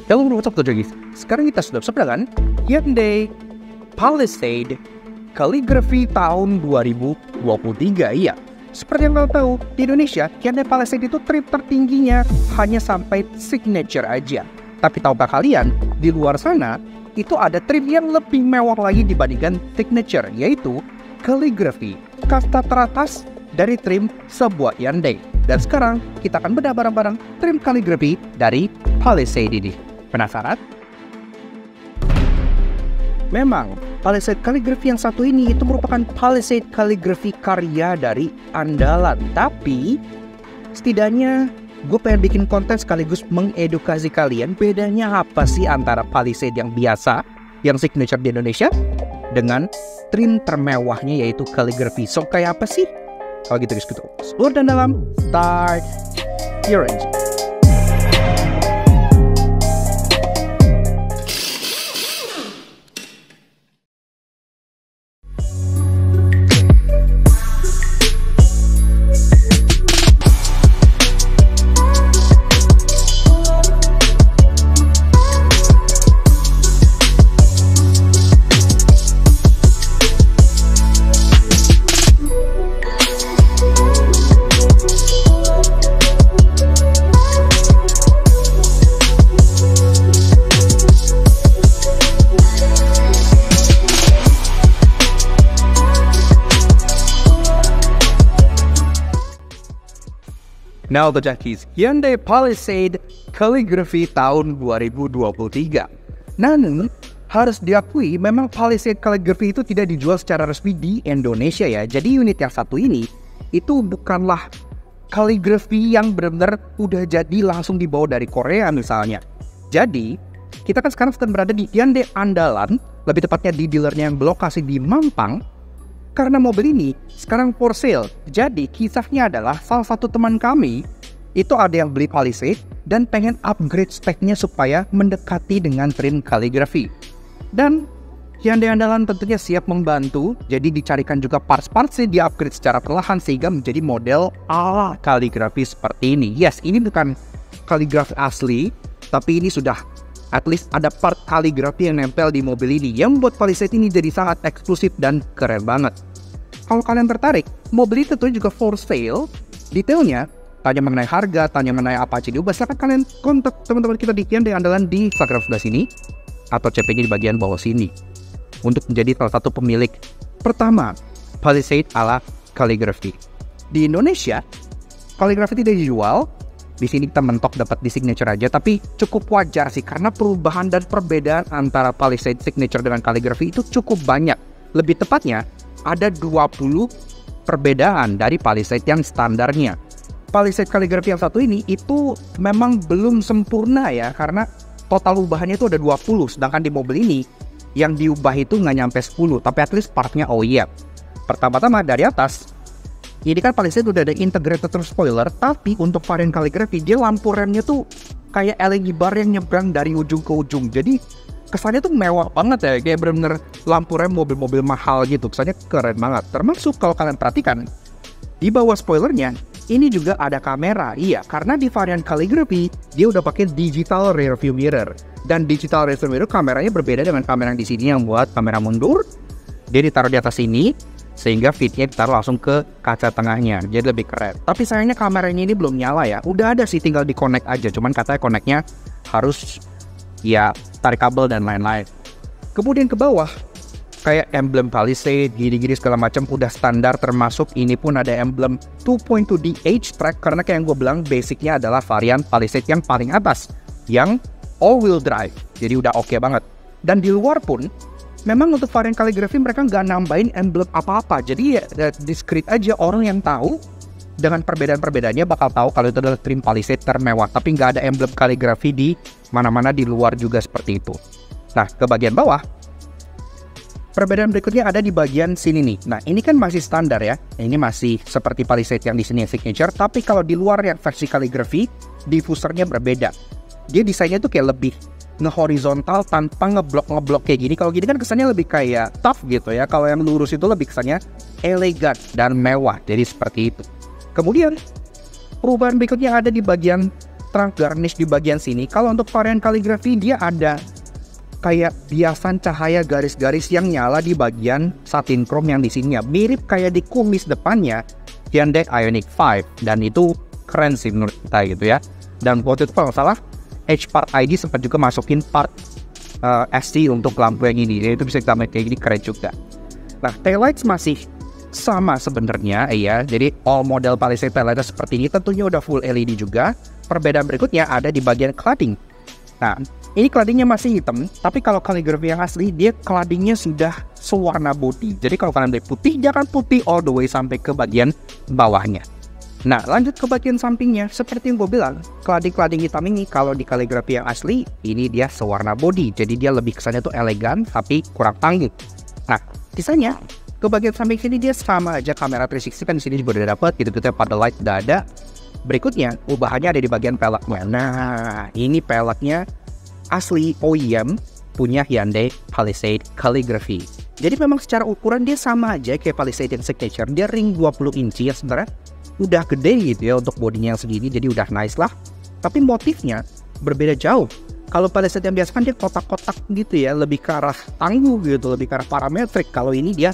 Halo, what's up guys? Sekarang kita sudah bersama dengan Hyundai Palisade Calligraphy tahun 2023. Iya, seperti yang kalian tahu, di Indonesia Hyundai Palisade itu trim tertingginya hanya sampai signature aja. Tapi tahukah kalian, di luar sana itu ada trim yang lebih mewah lagi dibandingkan signature, yaitu Calligraphy, kasta teratas dari trim sebuah Hyundai. Dan sekarang kita akan bedah bareng-bareng trim Calligraphy dari Palisade ini. Penasaran? Memang, Palisade Calligraphy yang satu ini itu merupakan Palisade Calligraphy karya dari andalan. Tapi, setidaknya gue pengen bikin konten sekaligus mengedukasi kalian bedanya apa sih antara Palisade yang biasa, yang signature di Indonesia, dengan trim termewahnya yaitu Calligraphy. So, kayak apa sih? Kalau gitu guys, gitu. Luar dan dalam, start your engine. Now the jackies, Hyundai Palisade Calligraphy tahun 2023. Namun, harus diakui memang Palisade Calligraphy itu tidak dijual secara resmi di Indonesia ya. Jadi unit yang satu ini itu bukanlah Calligraphy yang benar-benar udah jadi langsung dibawa dari Korea misalnya. Jadi, kita kan sekarang sedang berada di Hyundai andalan, lebih tepatnya di dealernya yang berlokasi di Mampang. Karena mobil ini sekarang for sale. Jadi kisahnya adalah salah satu teman kami itu ada yang beli Palisade dan pengen upgrade speknya supaya mendekati dengan trim Calligraphy. Dan Hyundai andalan tentunya siap membantu. Jadi dicarikan juga parts-partsnya di upgrade secara perlahan sehingga menjadi model ala Calligraphy seperti ini. Yes, ini bukan Calligraphy asli, tapi ini sudah at least ada part Calligraphy yang nempel di mobil ini yang membuat Palisade ini jadi sangat eksklusif dan keren banget. Kalau kalian tertarik, mobil itu tentunya juga for sale. Detailnya, tanya mengenai harga, tanya mengenai apa aja diubah, silahkan kalian kontak teman-teman kita di Hyundai andalan di Instagram sebelah sini atau CP-nya di bagian bawah sini untuk menjadi salah satu pemilik pertama Palisade ala Calligraphy. Di Indonesia, Calligraphy tidak dijual. Di sini kita mentok dapat di signature aja, tapi cukup wajar sih karena perubahan dan perbedaan antara Palisade signature dengan Calligraphy itu cukup banyak. Lebih tepatnya, ada 20 perbedaan dari Palisade yang standarnya. Palisade Calligraphy yang satu ini itu memang belum sempurna ya, karena total ubahannya itu ada 20, sedangkan di mobil ini yang diubah itu nggak nyampe 10, tapi at least partnya oh iya. Pertama-tama dari atas, ini kan Palisade udah ada integrated spoiler, tapi untuk varian Calligraphy dia lampu remnya tuh kayak LED bar yang nyebrang dari ujung ke ujung. Jadi kesannya tuh mewah banget ya, kayak bener-bener lampu rem mobil-mobil mahal gitu. Kesannya keren banget. Termasuk kalau kalian perhatikan, di bawah spoilernya ini juga ada kamera. Iya, karena di varian Calligraphy dia udah pakai digital rear view mirror. Dan digital rear view mirror kameranya berbeda dengan kamera yang di sini yang buat kamera mundur. Dia ditaruh di atas sini, sehingga fitnya ditaruh langsung ke kaca tengahnya, jadi lebih keren. Tapi sayangnya kameranya ini belum nyala ya. Udah ada sih, tinggal di connect aja, cuman katanya connectnya harus ya tarik kabel dan lain-lain. Kemudian ke bawah kayak emblem Palisade, gini-gini segala macam udah standar, termasuk ini pun ada emblem 2.2D H-Track karena kayak yang gue bilang basicnya adalah varian Palisade yang paling atas yang all-wheel drive, jadi udah oke banget. Dan di luar pun memang untuk varian Calligraphy mereka nggak nambahin emblem apa-apa, jadi ya discreet aja, orang yang tahu dengan perbedaan-perbedaannya bakal tahu kalau itu adalah trim Palisade termewah, tapi nggak ada emblem Calligraphy di mana-mana di luar juga seperti itu. Nah, ke bagian bawah, perbedaan berikutnya ada di bagian sini nih. Nah, ini kan masih standar ya, ini masih seperti Palisade yang di sini signature, tapi kalau di luar yang versi Calligraphy, diffusernya berbeda. Dia desainnya tuh kayak lebih nge-horizontal tanpa ngeblok kayak gini. Kalau gini kan kesannya lebih kayak tough gitu ya. Kalau yang lurus itu lebih kesannya elegan dan mewah. Jadi seperti itu. Kemudian perubahan berikutnya ada di bagian ekstra garnish di bagian sini. Kalau untuk varian kaligrafi dia ada kayak biasan cahaya garis-garis yang nyala di bagian satin chrome yang di sini ya. Mirip kayak di kumis depannya Hyundai Ioniq 5, dan itu keren sih menurut kita gitu ya. Dan waktu itu kalau nggak salah H-Part ID sempat juga masukin part SC untuk lampu yang ini, jadi itu bisa kita make kayak gini, keren juga. Nah, taillights masih sama sebenarnya ya, jadi all model Palisade taillights seperti ini tentunya udah full LED juga. Perbedaan berikutnya ada di bagian cladding. Nah, ini claddingnya masih hitam, tapi kalau kaligrafi yang asli dia claddingnya sudah sewarna body. Jadi kalau kalian beli putih, dia akan putih all the way sampai ke bagian bawahnya. Nah, lanjut ke bagian sampingnya, seperti yang gue bilang, cladding hitam ini kalau di kaligrafi yang asli, ini dia sewarna body. Jadi dia lebih kesannya tuh elegan, tapi kurang tangguh. Nah, sisanya ke bagian samping sini dia sama aja, kamera 360 kan di sini juga udah dapat, gitu-gitu pada light udah ada. Berikutnya, ubahannya ada di bagian peleknya. Nah, ini peleknya asli OEM punya Hyundai Palisade Calligraphy. Jadi memang secara ukuran dia sama aja kayak Palisade yang signature. Dia ring 20 inci ya sebenarnya. Udah gede gitu ya untuk bodinya yang segini, jadi udah nice lah. Tapi motifnya berbeda jauh. Kalau Palisade yang biasa kan dia kotak-kotak gitu ya, lebih ke arah tangguh gitu, lebih ke arah parametrik. Kalau ini dia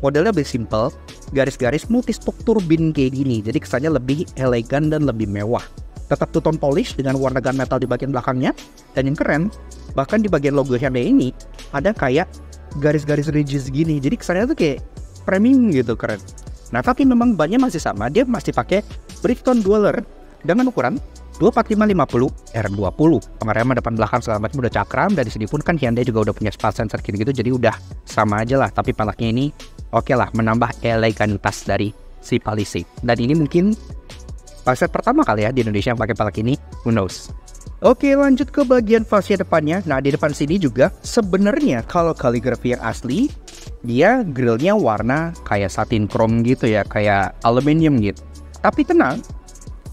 modelnya lebih simple, garis-garis multistruktur bin kayak gini. Jadi kesannya lebih elegan dan lebih mewah. Tetap two-tone polish dengan warna gunmetal di bagian belakangnya. Dan yang keren, bahkan di bagian logo Hyundai ini ada kayak garis-garis ridges gini. Jadi kesannya tuh kayak premium gitu, keren. Nah, tapi memang bannya masih sama, dia masih pakai Bridgestone Dweller dengan ukuran 245/50 R20. Pengereman depan belakang segala macam udah cakram, dan di sini pun kan Hyundai juga udah punya spot sensor gitu, jadi udah sama aja lah. Tapi peleknya ini oke lah, menambah eleganitas dari si Palisade. Dan ini mungkin Palisade pertama kali ya di Indonesia yang pakai pelek ini, who knows. Oke, lanjut ke bagian fascia depannya. Nah, di depan sini juga sebenarnya kalau kaligrafi yang asli, dia grillnya warna kayak satin chrome gitu ya, kayak aluminium gitu. Tapi tenang,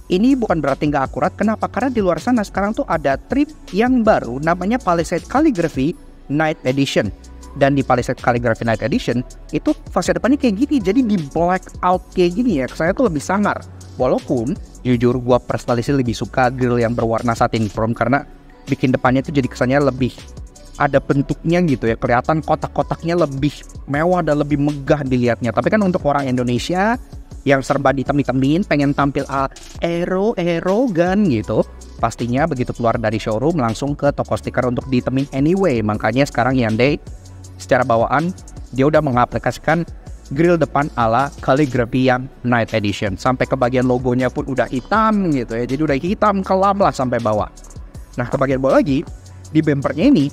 ini bukan berarti nggak akurat. Kenapa? Karena di luar sana sekarang tuh ada trim yang baru namanya Palisade Calligraphy Night Edition. Dan di Palisade Calligraphy Night Edition itu fascia depannya kayak gini, jadi di black out kayak gini ya. Saya tuh lebih sangar. Walaupun jujur gua personally lebih suka grill yang berwarna satin chrome, karena bikin depannya tuh jadi kesannya lebih ada bentuknya gitu ya, kelihatan kotak-kotaknya lebih mewah dan lebih megah dilihatnya. Tapi kan untuk orang Indonesia yang serba ditem-ditemin, pengen tampil aerogan gitu, pastinya begitu keluar dari showroom langsung ke toko stiker untuk ditemin anyway. Makanya sekarang Hyundai secara bawaan dia udah mengaplikasikan grill depan ala Calligraphy yang Night Edition. Sampai ke bagian logonya pun udah hitam gitu ya, jadi udah hitam kelam lah sampai bawah. Nah, ke bagian bawah lagi, di bumpernya ini,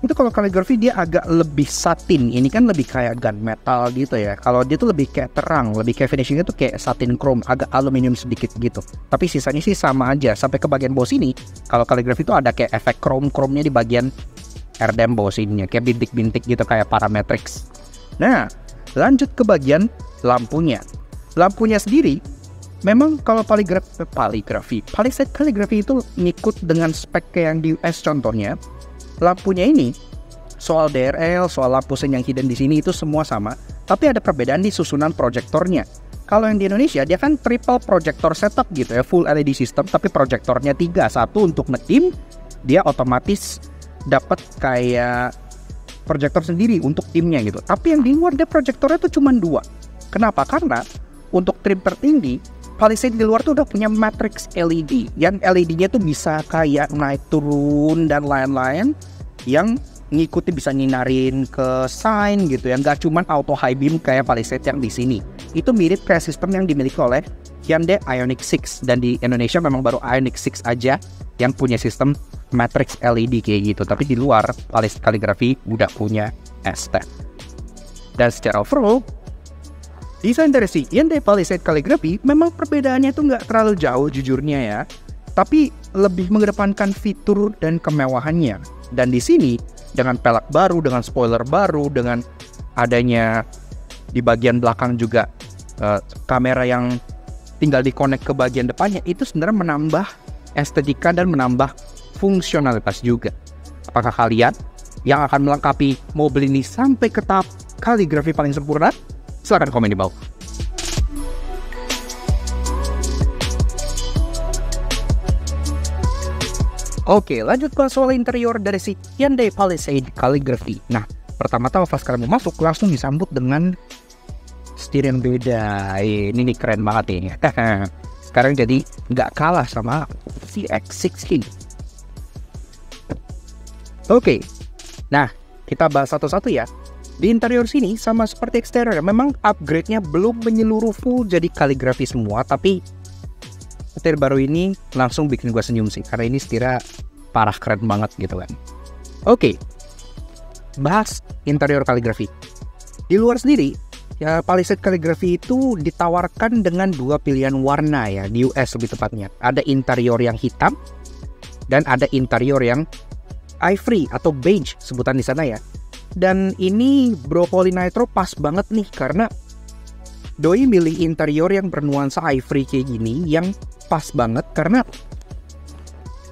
itu kalau Calligraphy dia agak lebih satin. Ini kan lebih kayak gunmetal gitu ya. Kalau dia tuh lebih kayak terang, lebih kayak finishingnya tuh kayak satin chrome, agak aluminium sedikit gitu. Tapi sisanya sih sama aja. Sampai ke bagian bawah sini, kalau Calligraphy tuh ada kayak efek chrome-chrome-nya di bagian airdam bawah sininya, kayak bintik-bintik gitu kayak parametrics. Nah, lanjut ke bagian lampunya. Lampunya sendiri memang kalau Palisade Calligraphy itu ngikut dengan spek kayak yang di US contohnya. Lampunya ini soal DRL, soal lampu sen yang hidden di sini itu semua sama, tapi ada perbedaan di susunan proyektornya. Kalau yang di Indonesia dia kan triple projector setup gitu ya, full LED system, tapi proyektornya 3, satu untuk ngedim, dia otomatis dapat kayak proyektor sendiri untuk timnya gitu. Tapi yang di luar dia proyektornya tuh cuma 2. Kenapa? Karena untuk trim tertinggi Palisade di luar tuh udah punya matrix LED, yang LED-nya tuh bisa kayak naik turun dan lain-lain, yang ngikutin bisa nyinarin ke sign gitu, yang gak cuman auto high beam kayak Palisade yang di sini. Itu mirip kayak sistem yang dimiliki oleh Hyundai Ioniq 6, dan di Indonesia memang baru Ioniq 6 aja yang punya sistem matrix LED kayak gitu. Tapi di luar Palisade Calligraphy udah punya ST. Dan secara overall, desain dari si Hyundai Palisade Calligraphy memang perbedaannya tuh nggak terlalu jauh jujurnya ya, tapi lebih mengedepankan fitur dan kemewahannya. Dan di sini dengan pelek baru, dengan spoiler baru, dengan adanya di bagian belakang juga kamera yang tinggal dikonek ke bagian depannya, itu sebenarnya menambah estetika dan menambah fungsionalitas juga. Apakah kalian yang akan melengkapi mobil ini sampai ke tahap kaligrafi paling sempurna? Silahkan komen di bawah. Oke, lanjut ke soal interior dari si Hyundai Palisade Calligraphy. Nah, pertama-tama pas kalian mau masuk langsung disambut dengan setir yang beda. Ini nih keren banget nih. Sekarang jadi nggak kalah sama si X16. Oke, nah kita bahas satu-satu ya. Di interior sini sama seperti eksterior, memang upgrade-nya belum menyeluruh full jadi kaligrafi semua, tapi setir baru ini langsung bikin gue senyum sih, karena ini setirnya parah keren banget gitu kan. Oke, bahas interior kaligrafi. Di luar sendiri, ya Palisade Calligraphy itu ditawarkan dengan dua pilihan warna ya, di US lebih tepatnya. Ada interior yang hitam dan ada interior yang ivory atau beige sebutan di sana ya. Dan ini Broccoli Nitro pas banget nih, karena doi milih interior yang bernuansa ivory kayak gini yang pas banget, karena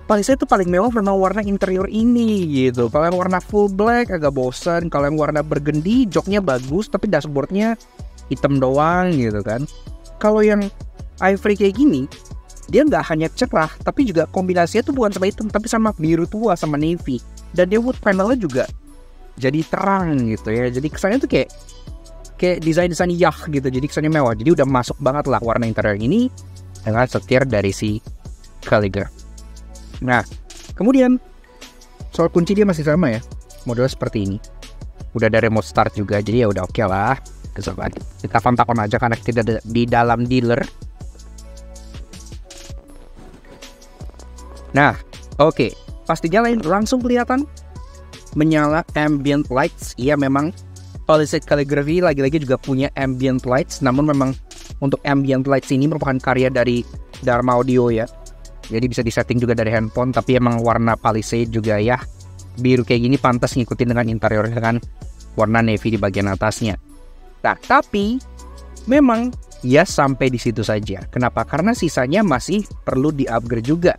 Palisade itu paling mewah warna interior ini gitu. Kalau yang warna full black agak bosan, kalau yang warna burgundy joknya bagus tapi dashboardnya hitam doang gitu kan. Kalau yang ivory kayak gini, dia nggak hanya cerah tapi juga kombinasinya tuh bukan sama hitam tapi sama biru tua sama navy, dan dia wood panelnya juga jadi terang gitu ya. Jadi kesannya tuh kayak desain yacht gitu, jadi kesannya mewah. Jadi udah masuk banget lah warna interior ini dengan setir dari si Calligraphy. Nah, kemudian soal kunci dia masih sama ya, model seperti ini. Udah ada remote start juga, jadi ya udah oke lah. Kita kontak-on aja karena tidak ada di dalam dealer. Nah, oke, pas dinyalain langsung kelihatan menyala ambient lights. Iya, memang Palisade Calligraphy lagi-lagi juga punya ambient lights, namun memang untuk ambient lights ini merupakan karya dari Dharma Audio ya. Jadi bisa disetting juga dari handphone, tapi emang warna Palisade juga ya biru kayak gini pantas ngikutin dengan interiornya kan warna navy di bagian atasnya. Nah, tapi memang ya sampai di situ saja. Kenapa? Karena sisanya masih perlu di-upgrade juga.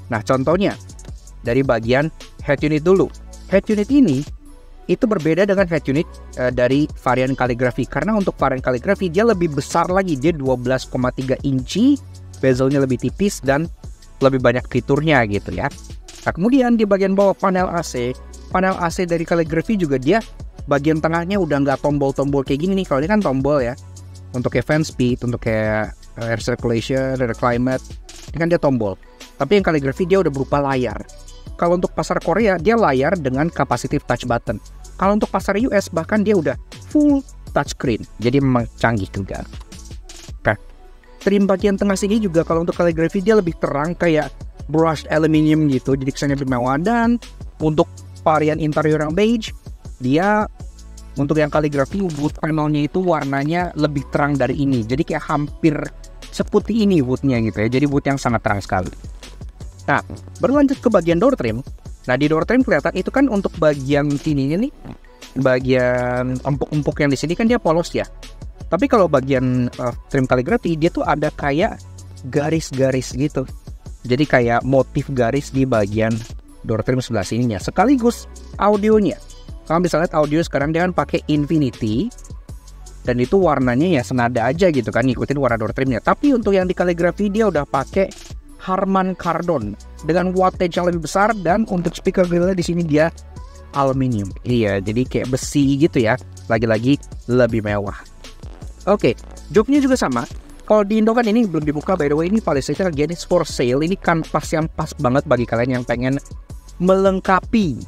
Nah, contohnya dari bagian head unit dulu. Head unit ini itu berbeda dengan head unit dari varian Calligraphy, karena untuk varian Calligraphy dia lebih besar lagi, dia 12,3 inci, bezelnya lebih tipis dan lebih banyak fiturnya gitu ya. Nah, kemudian di bagian bawah panel AC dari Calligraphy juga dia bagian tengahnya udah nggak tombol-tombol kayak gini nih. Kalau ini kan tombol ya untuk kayak fan speed, untuk kayak air circulation, air climate, ini kan dia tombol. Tapi yang Calligraphy dia udah berupa layar. Kalau untuk pasar Korea dia layar dengan capacitive touch button. Kalau untuk pasar US bahkan dia udah full touchscreen. Jadi memang canggih juga. Oke. Trim bagian tengah sini juga kalau untuk Calligraphy dia lebih terang kayak brushed aluminium gitu. Jadi kesannya lebih mewah. Dan untuk varian interior yang beige, dia untuk yang Calligraphy wood panelnya itu warnanya lebih terang dari ini. Jadi kayak hampir seputih ini woodnya gitu ya. Jadi wood yang sangat terang sekali. Nah, berlanjut ke bagian door trim. Nah, di door trim kelihatan itu kan untuk bagian sininya nih, bagian empuk-empuk yang di sini kan dia polos ya. Tapi kalau bagian trim Calligraphy dia tuh ada kayak garis-garis gitu. Jadi kayak motif garis di bagian door trim sebelah sininya. Sekaligus audionya. Kamu bisa lihat audio sekarang dia kan pakai Infinity. Dan itu warnanya ya senada aja gitu kan, ngikutin warna door trimnya. Tapi untuk yang di Calligraphy dia udah pakai Harman Kardon dengan wattage yang lebih besar, dan untuk speaker grillnya di sini dia aluminium. Iya, jadi kayak besi gitu ya. Lagi-lagi lebih mewah. Oke, joknya juga sama. Kalau di Indo kan ini belum dibuka, by the way, ini Palisade lagi for sale. Ini kanvas yang pas banget bagi kalian yang pengen melengkapi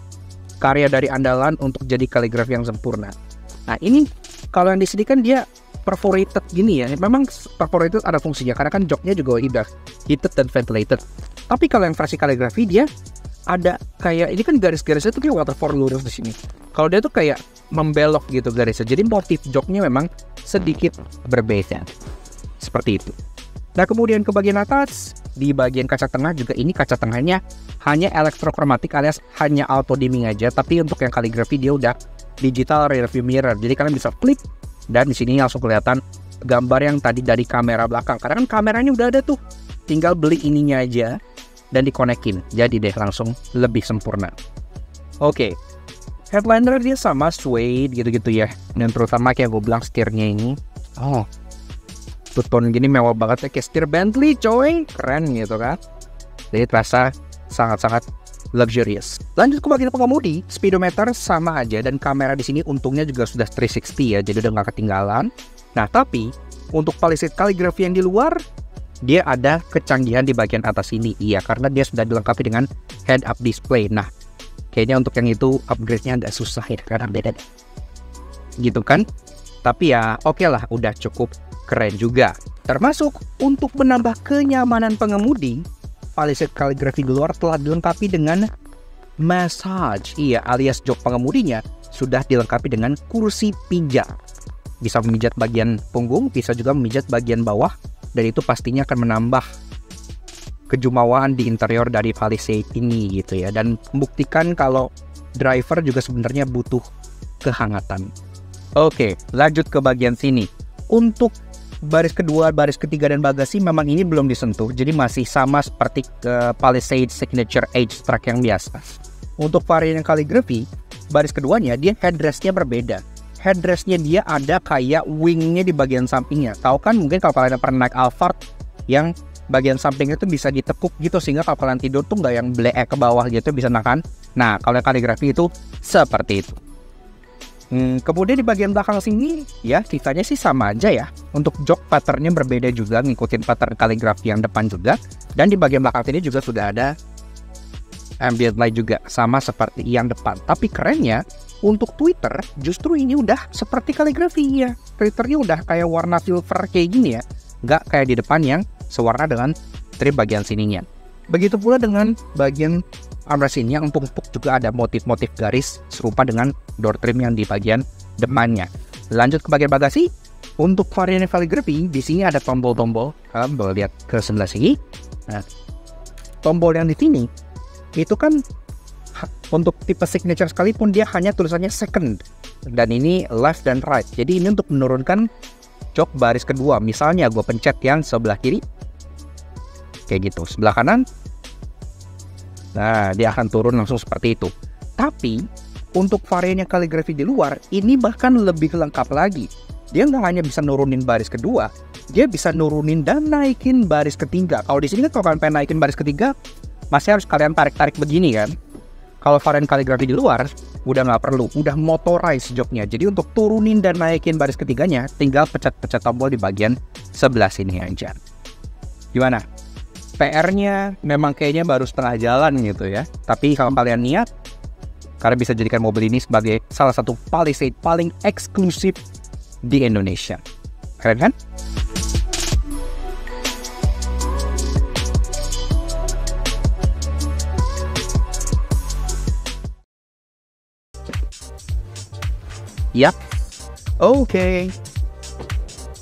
karya dari andalan untuk jadi Calligraphy yang sempurna. Nah, ini kalau yang di sini kan dia perforated gini ya. Memang perforated ada fungsinya karena kan joknya juga udah heated dan ventilated. Tapi kalau yang versi Calligraphy dia ada kayak ini kan garis-garisnya tuh kayak waterfall lurus di sini. Kalau dia tuh kayak membelok gitu garisnya. Jadi motif joknya memang sedikit berbeda. Seperti itu. Nah, kemudian ke bagian atas, di bagian kaca tengah juga ini kaca tengahnya hanya elektrokromatik alias hanya auto dimming aja. Tapi untuk yang Calligraphy dia udah digital rear view mirror. Jadi kalian bisa flip dan di sini langsung kelihatan gambar yang tadi dari kamera belakang. Karena kan kameranya udah ada tuh. Tinggal beli ininya aja dan dikonekin. Jadi deh langsung lebih sempurna. Oke. Headliner dia sama suede gitu-gitu ya. Dan terutama kayak gue bilang setirnya ini. Oh. Two-tone gini mewah banget ya. Kayak setir Bentley coy. Keren gitu kan. Jadi terasa sangat-sangat luxurious. Lanjut ke bagian pengemudi, speedometer sama aja dan kamera di sini untungnya juga sudah 360 ya, jadi udah nggak ketinggalan. Nah tapi untuk Palisade Calligraphy yang di luar, dia ada kecanggihan di bagian atas ini. Iya, karena dia sudah dilengkapi dengan head-up display. Nah, kayaknya untuk yang itu upgrade-nya agak susah ya, karena beda gitu kan. Tapi ya oke lah, udah cukup keren juga. Termasuk untuk menambah kenyamanan pengemudi, Palisade Calligraphy di luar telah dilengkapi dengan massage. Iya, alias jok pengemudinya sudah dilengkapi dengan kursi pijat. Bisa memijat bagian punggung, bisa juga memijat bagian bawah, dan itu pastinya akan menambah kejumawaan di interior dari Palisade ini gitu ya, dan membuktikan kalau driver juga sebenarnya butuh kehangatan. Oke, lanjut ke bagian sini. Untuk baris kedua, baris ketiga, dan bagasi memang ini belum disentuh, jadi masih sama seperti Palisade Signature H-Track yang biasa. Untuk varian yang Calligraphy, baris keduanya dia headrestnya berbeda. Headrestnya dia ada kayak wingnya di bagian sampingnya. Tahu kan mungkin kalau kalian pernah naik Alphard yang bagian sampingnya itu bisa ditekuk gitu, sehingga kalau kalian tidur tuh nggak yang bleek ke bawah gitu, bisa nakan. Nah kalau yang Calligraphy itu seperti itu. Kemudian di bagian belakang sini ya sisanya sih sama aja ya. Untuk jok patternnya berbeda juga, ngikutin pattern Calligraphy yang depan juga. Dan di bagian belakang sini juga sudah ada ambient light juga, sama seperti yang depan. Tapi kerennya untuk Twitter justru ini udah seperti Calligraphy ya. Twitternya udah kayak warna silver kayak gini ya, nggak kayak di depan yang sewarna dengan trim bagian sininya. Begitu pula dengan bagian armrest ini yang empuk-empuk juga ada motif-motif garis serupa dengan door trim yang di bagian depannya. Lanjut ke bagian bagasi. Untuk varian Calligraphy di sini ada tombol-tombol. Kalian boleh lihat ke sebelah sini. Nah, tombol yang di sini itu kan untuk tipe signature sekalipun dia hanya tulisannya second, dan ini left dan right. Jadi ini untuk menurunkan jok baris kedua. Misalnya gue pencet yang sebelah kiri kayak gitu, sebelah kanan, nah dia akan turun langsung seperti itu. Tapi untuk varian yang Calligraphy di luar ini bahkan lebih lengkap lagi. Dia nggak hanya bisa nurunin baris kedua, dia bisa nurunin dan naikin baris ketiga. Kalau di sini kan kalau kalian pengen naikin baris ketiga masih harus kalian tarik-tarik begini kan. Kalau varian Calligraphy di luar udah nggak perlu, udah motorized joknya. Jadi untuk turunin dan naikin baris ketiganya tinggal pencet-pencet tombol di bagian sebelah sini aja. Gimana? PR-nya memang kayaknya baru setengah jalan gitu ya. Tapi kalau kalian niat, kalian bisa jadikan mobil ini sebagai salah satu Palisade paling eksklusif di Indonesia. Keren kan? Yap, oke.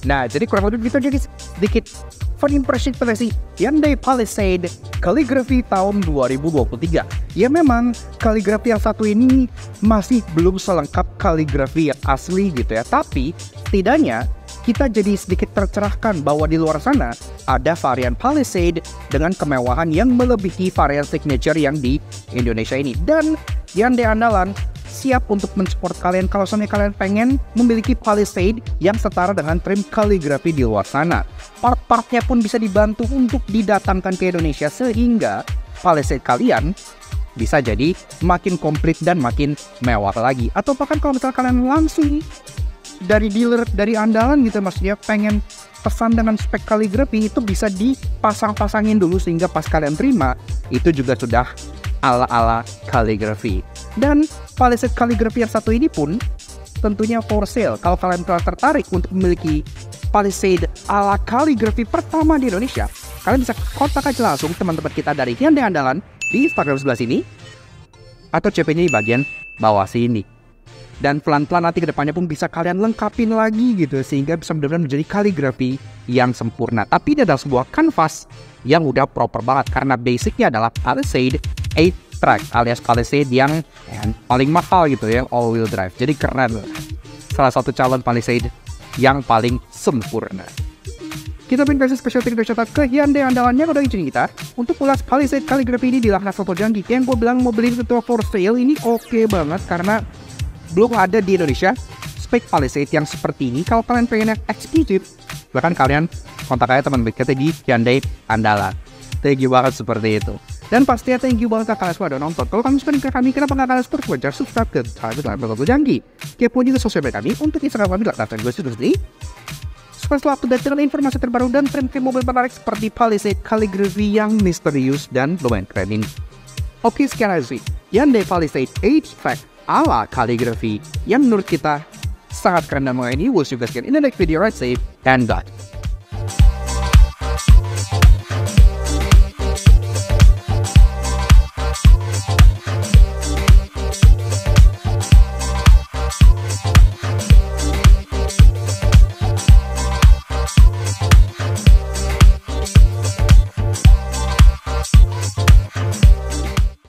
Nah, jadi kurang lebih gitu jadi sedikit first impression versi Hyundai Palisade Calligraphy tahun 2023. Ya memang Calligraphy yang satu ini masih belum selengkap Calligraphy yang asli gitu ya. Tapi setidaknya kita jadi sedikit tercerahkan bahwa di luar sana ada varian Palisade dengan kemewahan yang melebihi varian signature yang di Indonesia ini. Dan Hyundai andalan siap untuk mensupport kalian kalau sampai kalian pengen memiliki Palisade yang setara dengan trim Calligraphy di luar sana. Part-partnya pun bisa dibantu untuk didatangkan ke Indonesia sehingga Palisade kalian bisa jadi makin komplit dan makin mewah lagi. Atau bahkan kalau misalnya kalian langsung dari dealer, dari andalan gitu, maksudnya pengen pesan dengan spek Calligraphy, itu bisa dipasang-pasangin dulu sehingga pas kalian terima itu juga sudah ala-ala Calligraphy. Dan Palisade Calligraphy yang satu ini pun tentunya for sale. Kalau kalian tertarik untuk memiliki Palisade ala Calligraphy pertama di Indonesia, kalian bisa kontak aja langsung teman-teman kita dari Hyundai Andalan di Instagram sebelah sini atau CP-nya di bagian bawah sini. Dan pelan-pelan nanti kedepannya pun bisa kalian lengkapin lagi gitu sehingga bisa benar-benar menjadi Calligraphy yang sempurna. Tapi ini adalah sebuah kanvas yang udah proper banget karena basicnya adalah Palisade 8-track alias Palisade yang paling mahal gitu ya, all-wheel drive. Jadi keren, salah satu calon Palisade yang paling sempurna. Kita pindah versi special trip tercatat ke Hyundai andalannya udah izin kita untuk ulas Palisade Calligraphy ini di Laknas Foto Jangki. Yang gue bilang mau beli itu for sale ini oke banget karena belum ada di Indonesia spek Palisade yang seperti ini. Kalau kalian pengen yang eksklusif, bahkan kalian kontak aja teman kita di Hyundai Andalan. Thank you banget seperti itu. Dan pastinya thank you banget kalian semua udah nonton. Kalau kalian suka dengan kami, kenapa nggak kalian support? Jangan subscribe ke channel Bakal Jangki. Kepo juga sosial media kami untuk Instagram kami dan gue sudah di supaya selalu update dengan informasi terbaru dan tren-tren mobil menarik seperti Palisade Calligraphy yang misterius dan lumayan keren ini. Oke, sekian aja sih Hyundai Palisade hatchback ala Calligraphy yang menurut kita sangat keren dan mengenai ini. We'll see you guys again in the next video. Ride safe and bye.